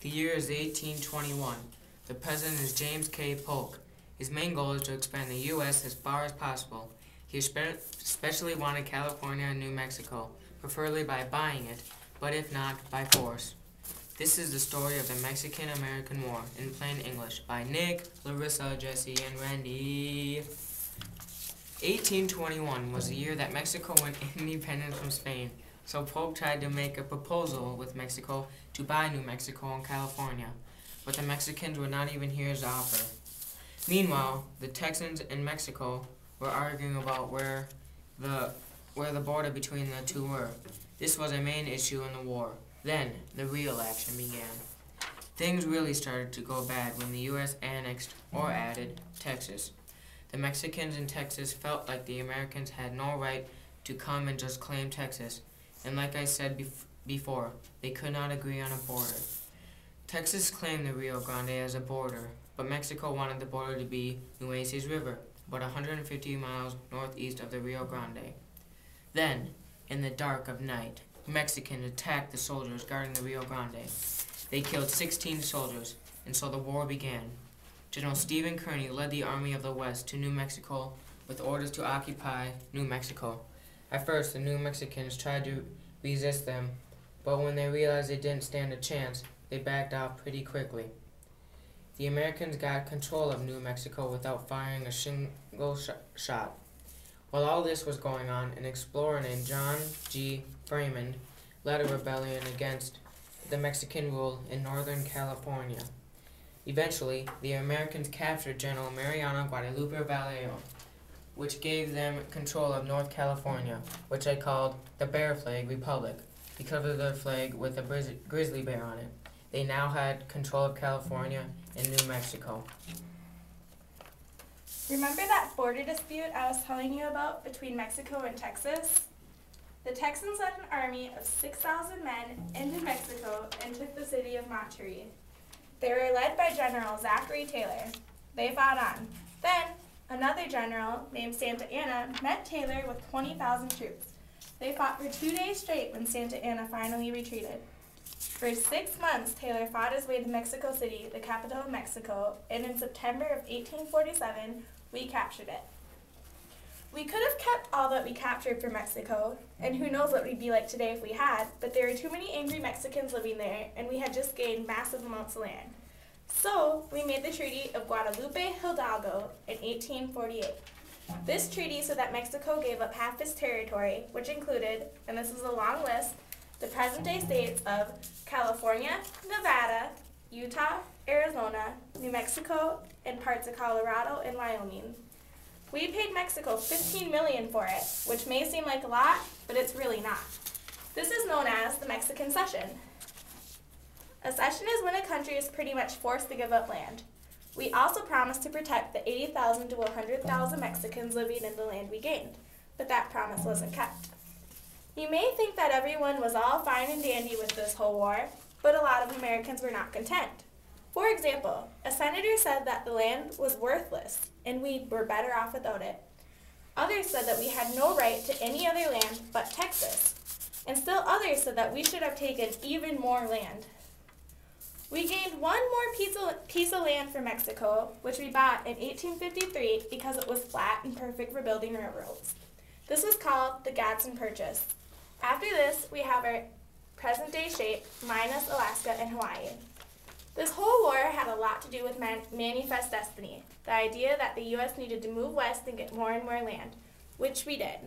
The year is 1821. The president is James K. Polk. His main goal is to expand the U.S. as far as possible. He especially wanted California and New Mexico, preferably by buying it, but if not, by force. This is the story of the Mexican-American War, in plain English, by Nick, Larissa, Jesse, and Randy. 1821 was the year that Mexico went independent from Spain, so Polk tried to make a proposal with Mexico to buy New Mexico and California, but the Mexicans would not even hear his offer. Meanwhile, the Texans and Mexico were arguing about where the border between the two were. This was a main issue in the war. Then, the real action began. Things really started to go bad when the U.S. annexed or added Texas. The Mexicans in Texas felt like the Americans had no right to come and just claim Texas, and like I said before, they could not agree on a border. Texas claimed the Rio Grande as a border, but Mexico wanted the border to be Nueces River, about 150 miles northeast of the Rio Grande. Then, in the dark of night, Mexicans attacked the soldiers guarding the Rio Grande. They killed 16 soldiers, and so the war began. General Stephen Kearny led the Army of the West to New Mexico with orders to occupy New Mexico. At first, the New Mexicans tried to resist them, but when they realized they didn't stand a chance, they backed off pretty quickly. The Americans got control of New Mexico without firing a single shot. While all this was going on, an explorer named John G. Fremont led a rebellion against the Mexican rule in Northern California. Eventually, the Americans captured General Mariano Guadalupe Vallejo, which gave them control of North California, which they called the Bear Flag Republic, because of their flag with a grizzly bear on it. They now had control of California and New Mexico. Remember that border dispute I was telling you about between Mexico and Texas? The Texans led an army of 6,000 men into Mexico and took the city of Monterrey. They were led by General Zachary Taylor. They fought on. Then, another general named Santa Anna met Taylor with 20,000 troops. They fought for 2 days straight when Santa Anna finally retreated. For 6 months, Taylor fought his way to Mexico City, the capital of Mexico, and in September of 1847, we captured it. We could have kept all that we captured for Mexico, and who knows what we'd be like today if we had, but there were too many angry Mexicans living there, and we had just gained massive amounts of land. So, we made the Treaty of Guadalupe, Hidalgo in 1848. This treaty said that Mexico gave up half its territory, which included, and this is a long list, the present-day states of California, Nevada, Utah, Arizona, New Mexico, and parts of Colorado and Wyoming. We paid Mexico $15 million for it, which may seem like a lot, but it's really not. This is known as the Mexican Cession. A cession is when a country is pretty much forced to give up land. We also promised to protect the 80,000 to 100,000 Mexicans living in the land we gained, but that promise wasn't kept. You may think that everyone was all fine and dandy with this whole war, but a lot of Americans were not content. For example, a senator said that the land was worthless and we were better off without it. Others said that we had no right to any other land but Texas, and still others said that we should have taken even more land. We gained one more piece of land from Mexico, which we bought in 1853 because it was flat and perfect for building railroads. This was called the Gadsden Purchase. After this, we have our present-day shape, minus Alaska and Hawaii. This whole war had a lot to do with manifest destiny, the idea that the U.S. needed to move west and get more and more land, which we did.